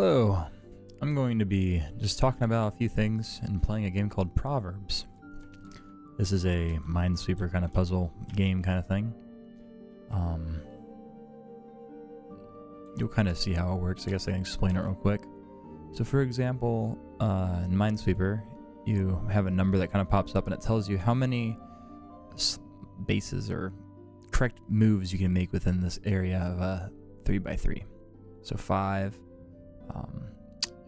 Hello, I'm going to be just talking about a few things and playing a game called Proverbs. This is a minesweeper kind of puzzle game kind of thing. You'll kind of see how it works. I guess I can explain it real quick. So for example, in Minesweeper, you have a number that kind of pops up and it tells you how many bases or correct moves you can make within this area of a 3x3. So 5.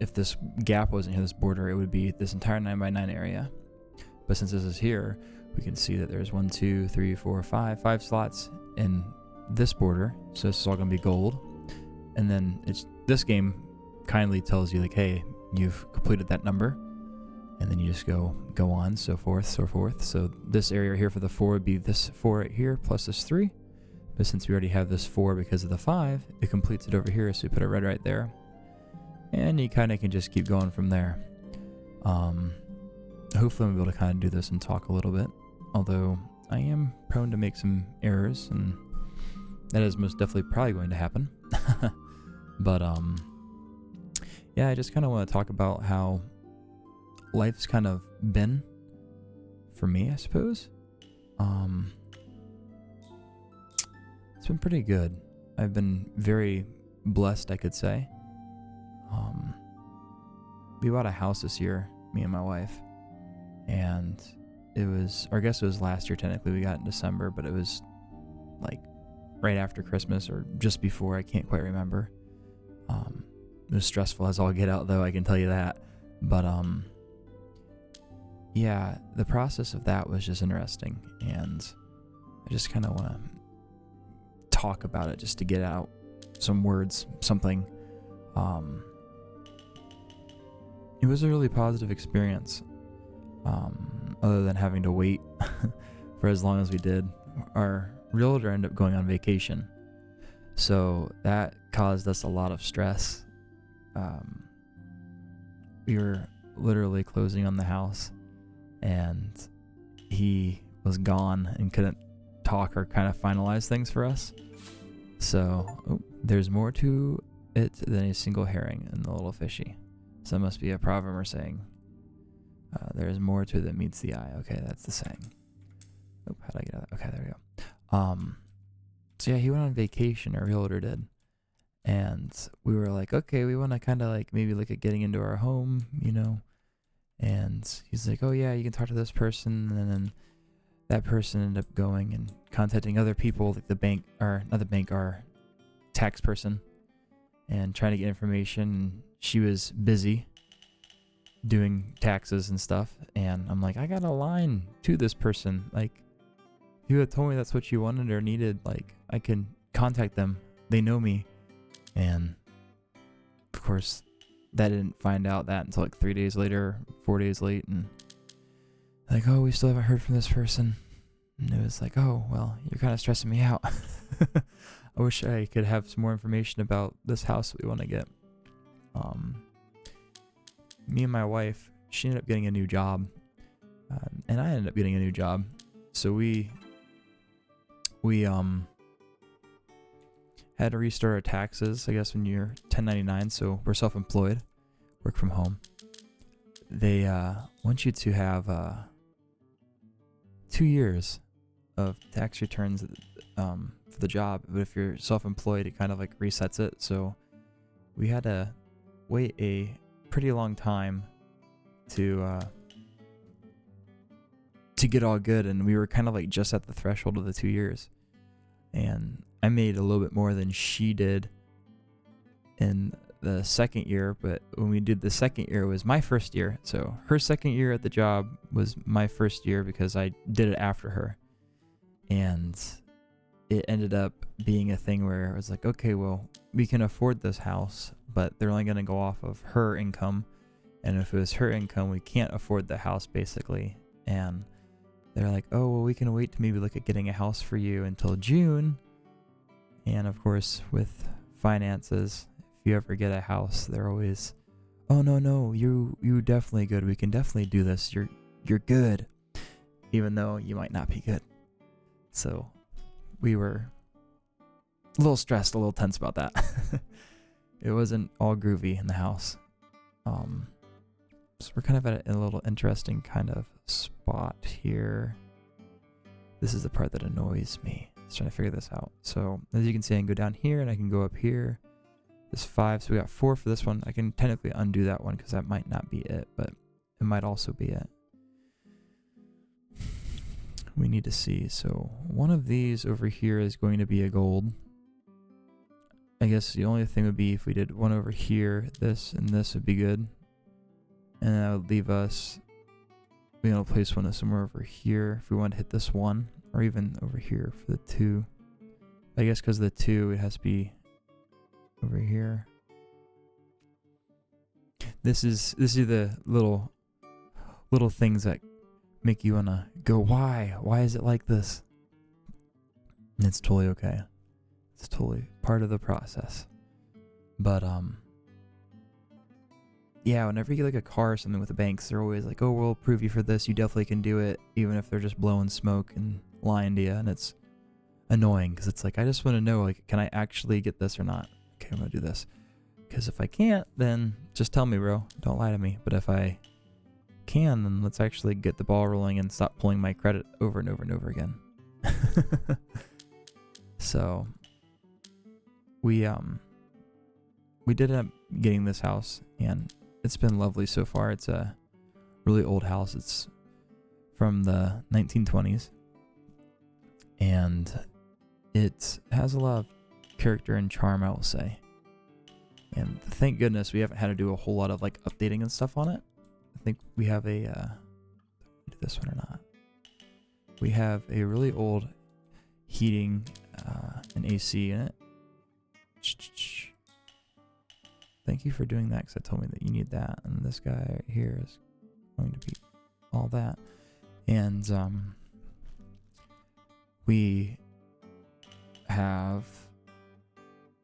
If this gap wasn't here, this border, it would be this entire 9x9 area. But since this is here, we can see that there's 1, 2, 3, 4, 5 slots in this border. So this is all going to be gold. And then this game kindly tells you like, hey, you've completed that number. And then you just go on, so forth. So this area here for the 4 would be this 4 right here plus this 3. But since we already have this 4 because of the 5, it completes it over here. So we put a red right there. And you kind of can just keep going from there. Hopefully I'm able to kind of do this and talk a little bit. Although I am prone to make some errors, and that is most definitely probably going to happen. But yeah, I just kind of want to talk about how life's kind of been for me, I suppose. It's been pretty good. I've been very blessed, I could say. We bought a house this year, me and my wife, and it was, or I guess it was last year technically. We got in December, but it was like right after Christmas or just before. I can't quite remember. It was stressful as all get out, though, I can tell you that. But yeah, the process of that was just interesting, and I just kind of want to talk about it just to get out some words, something. It was a really positive experience, other than having to wait for as long as we did. Our realtor ended up going on vacation, so that caused us a lot of stress. We were literally closing on the house, and he was gone and couldn't talk or kind of finalize things for us. So there's more to it than a single herring in the little fishy. So it must be a proverb or saying. There's more to it than meets the eye. Okay, that's the saying. Oh, how'd I get out of that? Okay, there we go. So yeah, he went on vacation, our realtor did. And we were like, okay, we want to kind of like maybe look at getting into our home, you know. And he's like, oh yeah, you can talk to this person. And then that person ended up going and contacting other people, like the bank, or not the bank, our tax person, and trying to get information. And she was busy doing taxes and stuff. And I'm like, I got a line to this person. Like, if you had told me that's what you wanted or needed, like, I can contact them. They know me. And of course, that didn't find out that until like 3 days later, 4 days late. And like, oh, we still haven't heard from this person. And it was like, oh, well, you're kind of stressing me out. I wish I could have some more information about this house that we want to get. Me and my wife, she ended up getting a new job, and I ended up getting a new job. So we had to restart our taxes, I guess, when you're 1099. So we're self-employed, work from home. They want you to have 2 years of tax returns for the job, but if you're self-employed, it kind of like resets it. So we had to wait a pretty long time to get all good, and we were kind of like just at the threshold of the 2 years. And I made a little bit more than she did in the second year, but when we did the second year, it was my first year. So her second year at the job was my first year because I did it after her. And it ended up being a thing where it was like, okay, well, we can afford this house, but they're only going to go off of her income. And if it was her income, we can't afford the house, basically. And they're like, oh, well, we can wait to maybe look at getting a house for you until June. And of course, with finances, if you ever get a house, they're always, oh, no, you definitely good. We can definitely do this. You're good, even though you might not be good. So we were a little stressed, a little tense about that. It wasn't all groovy in the house. So we're kind of at a little interesting kind of spot here. This is the part that annoys me. I was trying to figure this out. So as you can see, I can go down here and I can go up here. This 5, so we got 4 for this one. I can technically undo that one because that might not be it, but it might also be it. We need to see. So one of these over here is going to be a gold. I guess the only thing would be if we did one over here, this and this would be good. And that would leave us being able to place one somewhere over here if we want to hit this one, or even over here for the 2. I guess because the 2, it has to be over here. This is the little things that make you wanna go, why? Why is it like this? And it's totally okay. It's totally part of the process. But yeah, whenever you get like a car or something with the banks, they're always like, oh, we'll approve you for this. You definitely can do it, even if they're just blowing smoke and lying to you. And it's annoying because it's like, I just want to know, like, can I actually get this or not? Okay, I'm gonna do this. Because if I can't, then just tell me, bro. Don't lie to me. But if I can, then let's actually get the ball rolling and stop pulling my credit over and over and over again. So we did end up getting this house, and it's been lovely so far. It's a really old house. It's from the 1920s, and it has a lot of character and charm, I will say. And thank goodness we haven't had to do a whole lot of like updating and stuff on it. I think we have a do this one or not. We have a really old heating and AC in it. Thank you for doing that, because it told me that you need that. And this guy right here is going to be all that. And we have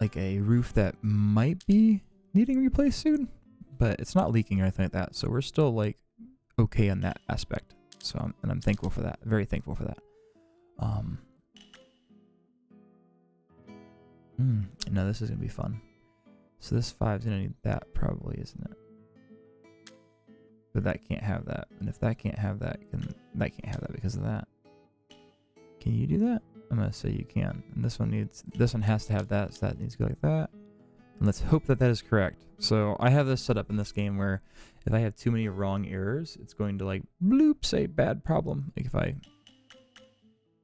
like a roof that might be needing replaced soon, but it's not leaking or anything like that. So we're still like okay on that aspect. So I'm thankful for that. Very thankful for that. No, this is gonna be fun. So this 5's gonna need that probably, isn't it? But that can't have that. And if that can't have that, then that can't have that because of that. Can you do that? I'm gonna say you can. And this one has to have that, so that needs to go like that. And let's hope that that is correct. So I have this set up in this game where if I have too many wrong errors, it's going to like bloop say bad problem. Like if I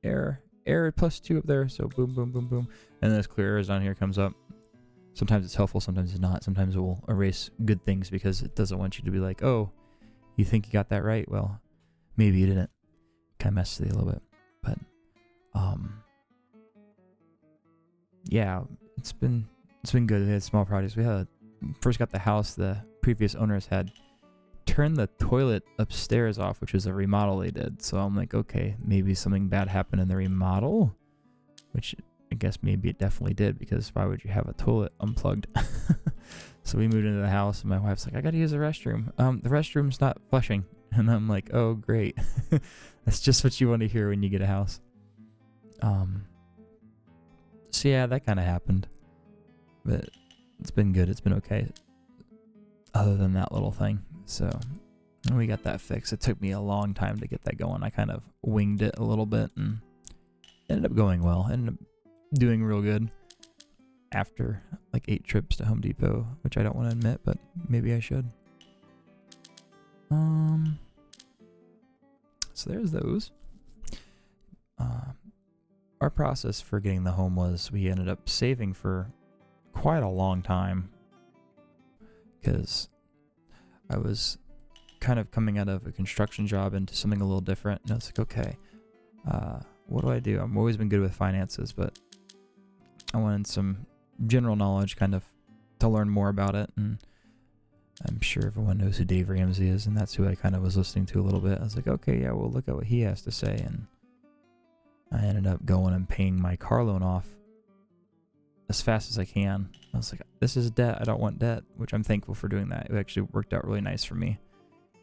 error +2 up there, so boom, boom, boom, boom. And then this clear errors down here comes up. Sometimes it's helpful, sometimes it's not. Sometimes it will erase good things because it doesn't want you to be like, oh, you think you got that right? Well, maybe you didn't. Kind of messes with you a little bit. But yeah, it's been good. We had small projects. We had first got the house, the previous owners had turned the toilet upstairs off, which was a remodel they did. So I'm like, okay, maybe something bad happened in the remodel, which I guess maybe it definitely did, because why would you have a toilet unplugged? So we moved into the house, and my wife's like, I gotta use the restroom. The restroom's not flushing. And I'm like, oh, great. That's just what you want to hear when you get a house. So yeah, that kind of happened. But it's been good. It's been okay. Other than that little thing. So we got that fixed. It took me a long time to get that going. I kind of winged it a little bit and ended up going well. Ended up doing real good after like 8 trips to Home Depot, which I don't want to admit, but maybe I should. So there's those. Our process for getting the home was we ended up saving for quite a long time, because I was kind of coming out of a construction job into something a little different, and I was like, okay, what do I do? I've always been good with finances, but I wanted some general knowledge kind of to learn more about it, and I'm sure everyone knows who Dave Ramsey is, and that's who I kind of was listening to a little bit. I was like, okay, yeah, well, look at what he has to say, and I ended up going and paying my car loan off as fast as I can. I was like, this is debt. I don't want debt, which I'm thankful for doing that. It actually worked out really nice for me,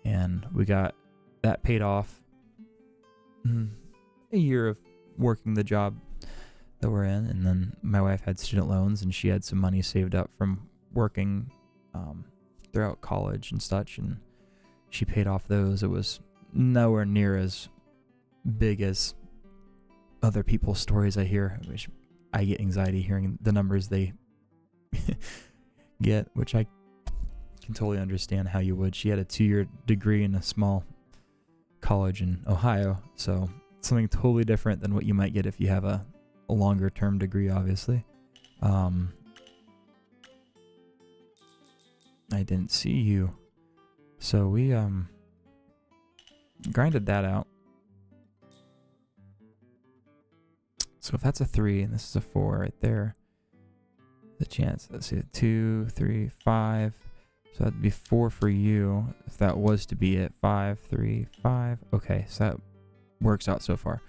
and we got that paid off. A year of working the job that we're in, and then my wife had student loans, and she had some money saved up from working throughout college and such, and she paid off those. It was nowhere near as big as other people's stories I hear, which I get anxiety hearing the numbers they get, which I can totally understand how you would. She had a 2-year degree in a small college in Ohio, so something totally different than what you might get if you have a longer term degree, obviously. I didn't see you. So we grinded that out. So if that's a 3 and this is a 4 right there, the chance, let's see, 2, 3, 5. So that'd be 4 for you if that was to be it. 5, 3, 5. Okay, so that works out so far.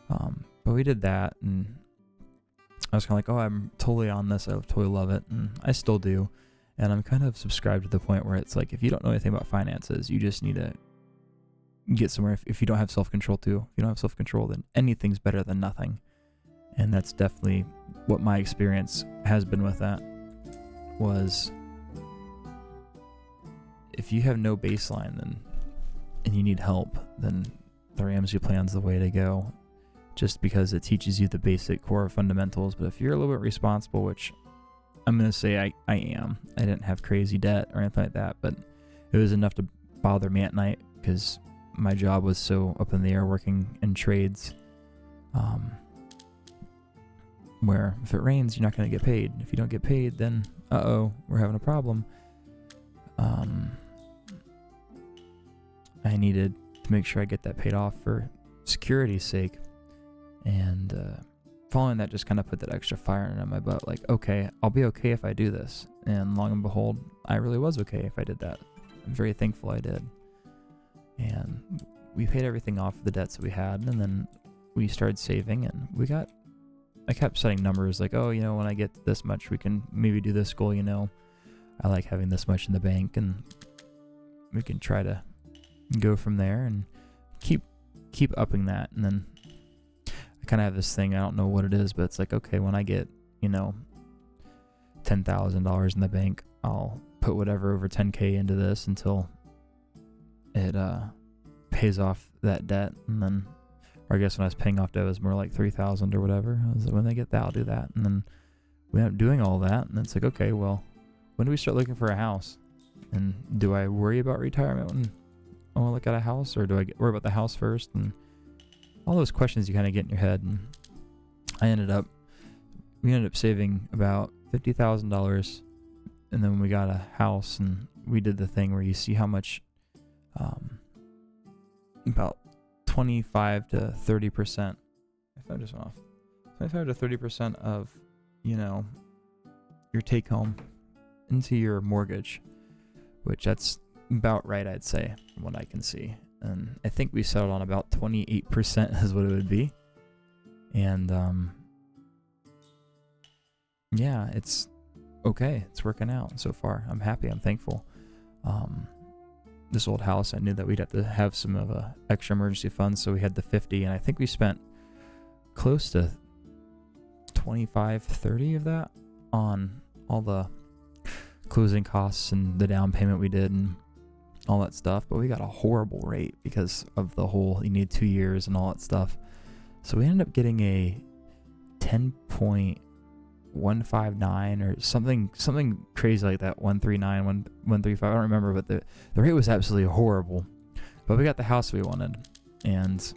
But we did that, and I was kind of like, oh, I'm totally on this. I totally love it, and I still do. And I'm kind of subscribed to the point where it's like, if you don't know anything about finances, you just need to get somewhere. If you don't have self-control too, if you don't have self-control, then anything's better than nothing. And that's definitely what my experience has been with that. Was if you have no baseline, then and you need help, then the Ramsey plan's the way to go, just because it teaches you the basic core fundamentals. But if you're a little bit responsible, which I'm going to say I am, I didn't have crazy debt or anything like that, but it was enough to bother me at night because my job was so up in the air working in trades, where if it rains, you're not going to get paid. If you don't get paid, then we're having a problem. I needed to make sure I get that paid off for security's sake, and following that just kind of put that extra fire in my butt, like, okay, I'll be okay if I do this. And long and behold, I really was okay if I did that. I'm very thankful I did. And we paid everything off, the debts that we had, and then we started saving, and I kept setting numbers like, oh, when I get this much, we can maybe do this goal, I like having this much in the bank, and we can try to go from there and keep upping that. And then I kind of have this thing, I don't know what it is, but it's like, okay, when I get, $10,000 in the bank, I'll put whatever over 10K into this until it pays off that debt. And then, or I guess when I was paying off debt, it was more like 3,000 or whatever. I was like, when I get that, I'll do that. And then we ended up doing all that, and it's like, okay, well, when do we start looking for a house? And do I worry about retirement when I want to look at a house, or do I worry about the house first? And all those questions you kind of get in your head. And we ended up saving about $50,000, and then we got a house, and we did the thing where you see how much, about 25 to 30%. If I just went off, 25 to 30% of, your take home into your mortgage, which that's about right, I'd say, from what I can see. And I think we settled on about 28% is what it would be. And yeah, it's okay. It's working out so far. I'm happy. I'm thankful. This old house, I knew that we'd have to have some of a extra emergency funds, so we had the 50, and I think we spent close to 25, 30 of that on all the closing costs and the down payment we did and all that stuff. But we got a horrible rate because of the whole, you need 2 years and all that stuff. So we ended up getting a 10.159 or something crazy like that, 139, 135, I don't remember, but the rate was absolutely horrible. But we got the house we wanted, and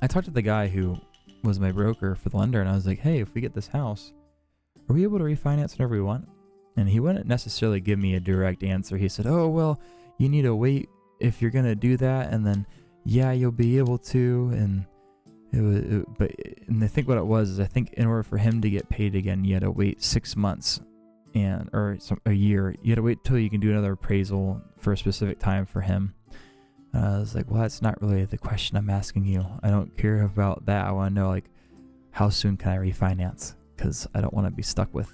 I talked to the guy who was my broker for the lender, and I was like, hey, if we get this house, are we able to refinance whenever we want? And he wouldn't necessarily give me a direct answer. He said, oh, well, you need to wait if you're going to do that, and then, yeah, you'll be able to. And I think what it was is, I think in order for him to get paid again, you had to wait 6 months or a year. You had to wait till you can do another appraisal for a specific time for him. I was like, well, that's not really the question I'm asking you. I don't care about that. I want to know, like, how soon can I refinance? Because I don't want to be stuck with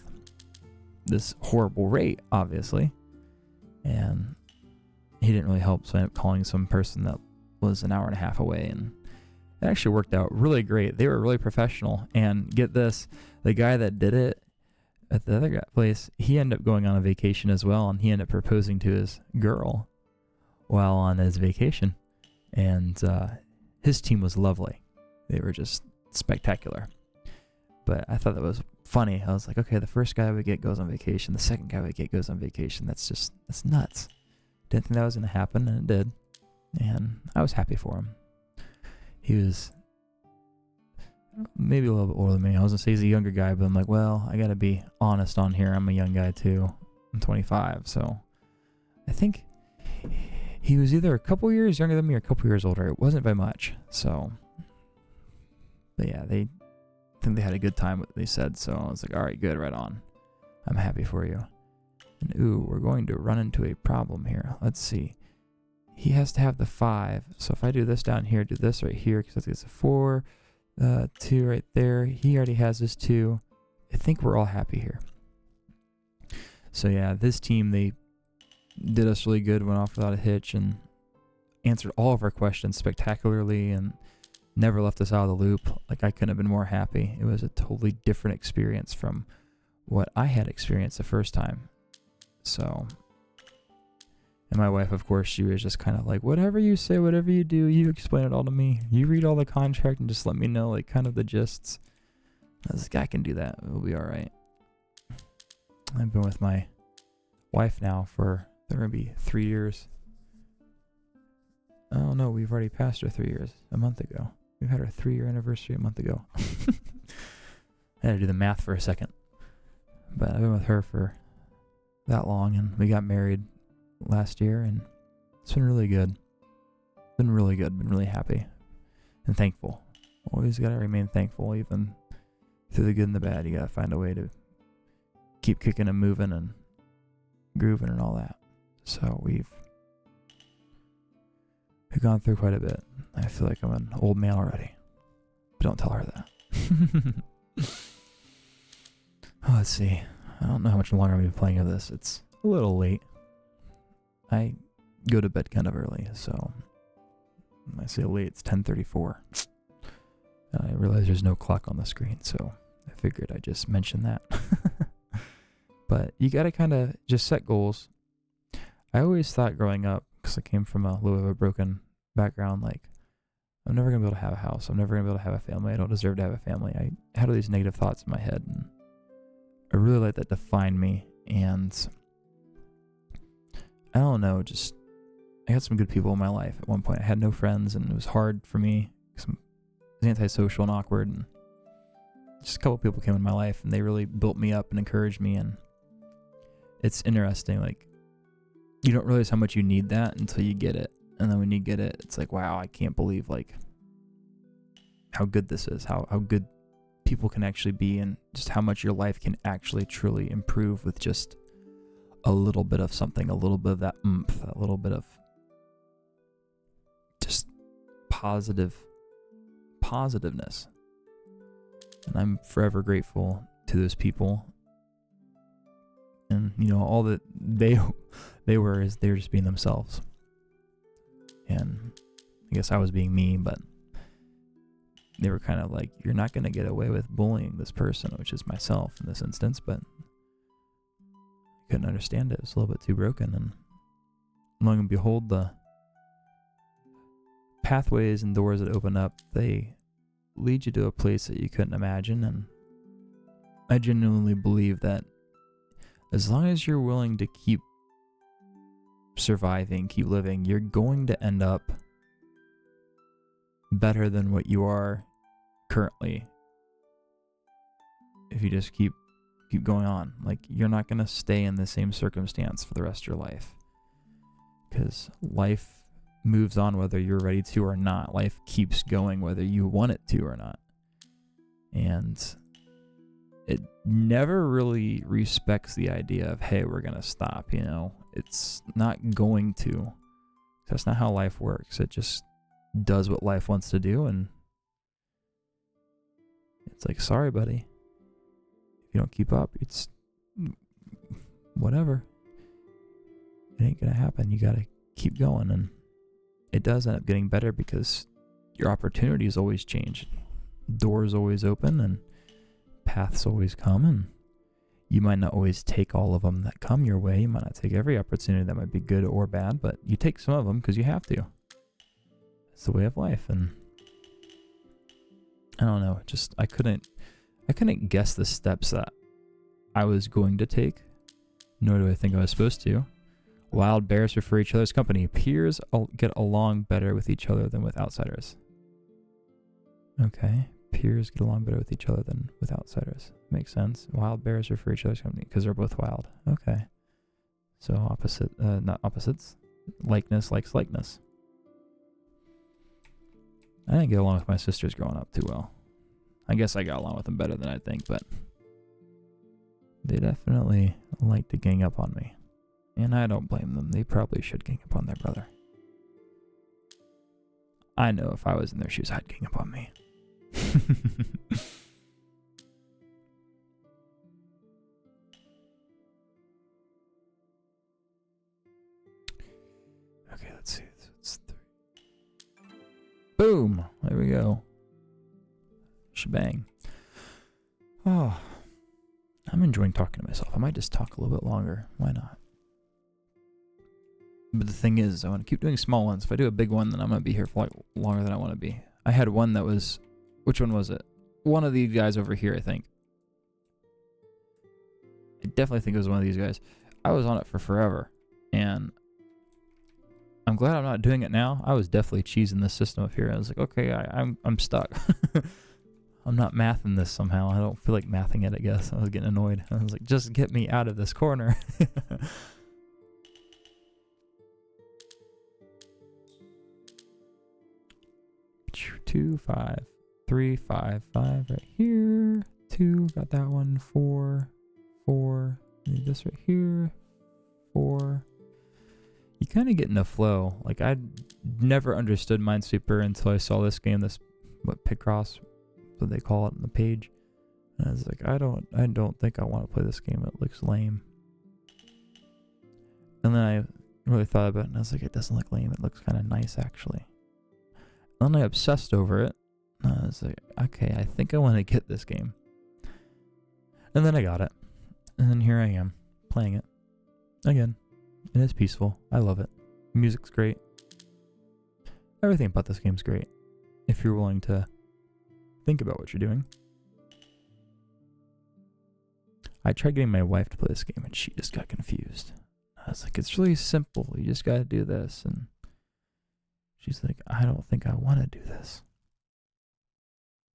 this horrible rate, obviously. And he didn't really help, so I ended up calling some person that was an hour and a half away, and it actually worked out really great. They were really professional, and get this, the guy that did it at the other place, he ended up going on a vacation as well, and he ended up proposing to his girl while on his vacation. And his team was lovely. They were just spectacular. But I thought that was funny. I was like, okay, the first guy we get goes on vacation. The second guy we get goes on vacation. That's nuts. Didn't think that was going to happen, and it did. And I was happy for him. He was maybe a little bit older than me. I was going to say he's a younger guy, but I'm like, well, I got to be honest on here. I'm a young guy too. I'm 25, so I think he was either a couple years younger than me or a couple years older. It wasn't by much. So, but yeah, I think they had a good time, what they said. So I was like, all right, good, right on. I'm happy for you. And ooh, we're going to run into a problem here. Let's see. He has to have the 5. So if I do this down here, do this right here, because I think it's a 4, 2 right there. He already has this 2. I think we're all happy here. So yeah, this team, they did us really good, went off without a hitch, and answered all of our questions spectacularly, and never left us out of the loop. Like, I couldn't have been more happy. It was a totally different experience from what I had experienced the first time. So, and my wife, of course, she was just kind of like, whatever you say, whatever you do, you explain it all to me. You read all the contract and just let me know, like, kind of the gists. I was like, I can do that. It'll be all right. I've been with my wife now for, they're going to be 3 years. Oh, no, we've already passed our 3 years a month ago. We've had our 3-year anniversary a month ago. I had to do the math for a second. But I've been with her for that long, and we got married last year, and it's been really good. Been really good. Been really happy and thankful. Always got to remain thankful, even through the good and the bad. You got to find a way to keep kicking and moving and grooving and all that. So we've gone through quite a bit. I feel like I'm an old man already. But don't tell her that. Oh, let's see. I don't know how much longer I'm going to be playing of this. It's a little late. I go to bed kind of early, so when I say late, it's 10:34. And I realize there's no clock on the screen, so I figured I'd just mention that. But you got to kind of just set goals. I always thought growing up, because I came from a little bit of a broken background, like, I'm never going to be able to have a house. I'm never going to be able to have a family. I don't deserve to have a family. I had all these negative thoughts in my head, and I really let that define me. And I don't know, just, I had some good people in my life. At one point, I had no friends, and it was hard for me because I was antisocial and awkward, and just a couple people came in my life, and they really built me up and encouraged me. And it's interesting, like, you don't realize how much you need that until you get it. And then when you get it, it's like, wow, I can't believe, like, how good this is, how good people can actually be, and just how much your life can actually truly improve with just a little bit of something, a little bit of that oomph, a little bit of just positiveness. And I'm forever grateful to those people. And, you know, all that they were is they were just being themselves. And I guess I was being me, but they were kind of like, you're not going to get away with bullying this person, which is myself in this instance, but I couldn't understand it. It was a little bit too broken. And lo and behold, the pathways and doors that open up, they lead you to a place that you couldn't imagine. And I genuinely believe that as long as you're willing to keep surviving, keep living, you're going to end up better than what you are currently. If you just keep going on, like, you're not going to stay in the same circumstance for the rest of your life, because life moves on whether you're ready to or not. Life keeps going whether you want it to or not. And it never really respects the idea of, hey, we're going to stop, you know. It's not going to. That's not how life works. It just does what life wants to do, and it's like, sorry, buddy. If you don't keep up, it's whatever. It ain't going to happen. You got to keep going, and it does end up getting better because your opportunities always change. Doors always open, and paths always come, and You might not always take all of them that come your way. You might not take every opportunity that might be good or bad, but you take some of them because you have to. It's the way of life. And I don't know, just I couldn't guess the steps that I was going to take, nor do I think I was supposed to. Wild bears prefer each other's company. Peers get along better with each other than with outsiders. Okay. Peers get along better with each other than with outsiders. Makes sense. Wild bears prefer each other's company because they're both wild. Okay. So not opposites. Likeness likes likeness. I didn't get along with my sisters growing up too well. I guess I got along with them better than I think, but they definitely like to gang up on me. And I don't blame them. They probably should gang up on their brother. I know if I was in their shoes, I'd gang up on me. Okay, let's see. It's 3. Boom! There we go. Shebang. Oh, I'm enjoying talking to myself. I might just talk a little bit longer. Why not? But the thing is, I want to keep doing small ones. If I do a big one, then I'm going to be here for like longer than I want to be. I had one that was... Which one was it? One of these guys over here, I think. I definitely think it was one of these guys. I was on it for forever. And I'm glad I'm not doing it now. I was definitely cheesing this system up here. I was like, okay, I'm stuck. I'm not mathing this somehow. I don't feel like mathing it, I guess. I was getting annoyed. I was like, just get me out of this corner. 2, 5, 3, 5, 5 right here. 2, got that one. 4, 4. Need this right here. 4. You kind of get in a flow. Like I never understood Minesweeper until I saw this game. This picross, what they call it on the page. And I was like, I don't think I want to play this game. It looks lame. And then I really thought about it, and I was like, it doesn't look lame. It looks kind of nice actually. And then I obsessed over it. And I was like, okay, I think I want to get this game. And then I got it. And then here I am, playing it. Again, it is peaceful. I love it. The music's great. Everything about this game's great. If you're willing to think about what you're doing. I tried getting my wife to play this game, and she just got confused. I was like, it's really simple. You just got to do this. And she's like, I don't think I want to do this.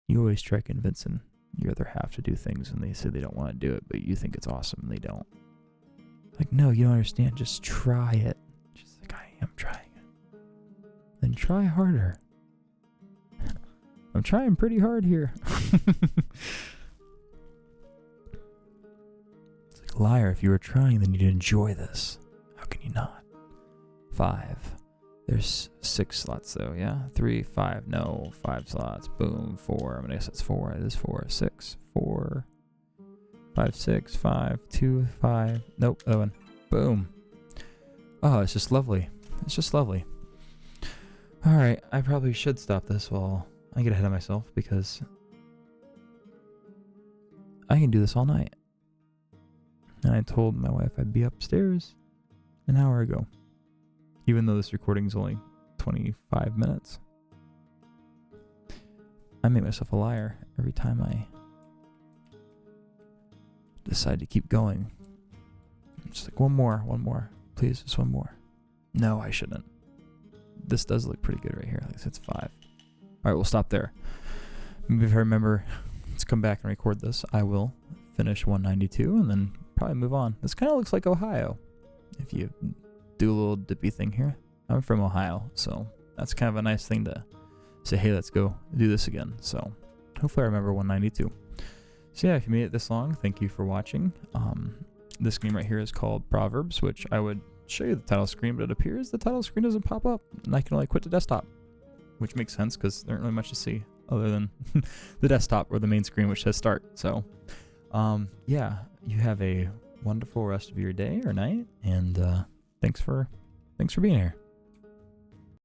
You always try convincing your other half to do things, and they say they don't want to do it, but you think it's awesome, and they don't. Like, no, you don't understand. Just try it. She's like, I am trying it. Then try harder. I'm trying pretty hard here. It's like, liar, if you were trying, then you'd enjoy this. How can you not? 5. There's 6 slots though, yeah? 3, 5, no, 5 slots, boom, 4, I'm gonna guess that's 4, it is 4, 6, 4, 5, 6, 5, 2, 5, nope, that one, boom. Oh, it's just lovely, it's just lovely. Alright, I probably should stop this while I get ahead of myself, because I can do this all night. And I told my wife I'd be upstairs an hour ago. Even though this recording is only 25 minutes. I make myself a liar every time I decide to keep going. I'm just like, one more. Please, just one more. No, I shouldn't. This does look pretty good right here. Like it's 5. Alright, we'll stop there. Maybe if I remember to come back and record this, I will finish 192 and then probably move on. This kind of looks like Ohio. If you do a little dippy thing here. I'm from Ohio, so that's kind of a nice thing to say, hey, let's go do this again. So hopefully I remember 192. So yeah, if you made it this long, thank you for watching. This game right here is called Proverbs, which I would show you the title screen, but it appears the title screen doesn't pop up, and I can only quit the desktop, which makes sense because there isn't really much to see other than the desktop or the main screen, which says start. So yeah, you have a wonderful rest of your day or night, and thanks for being here.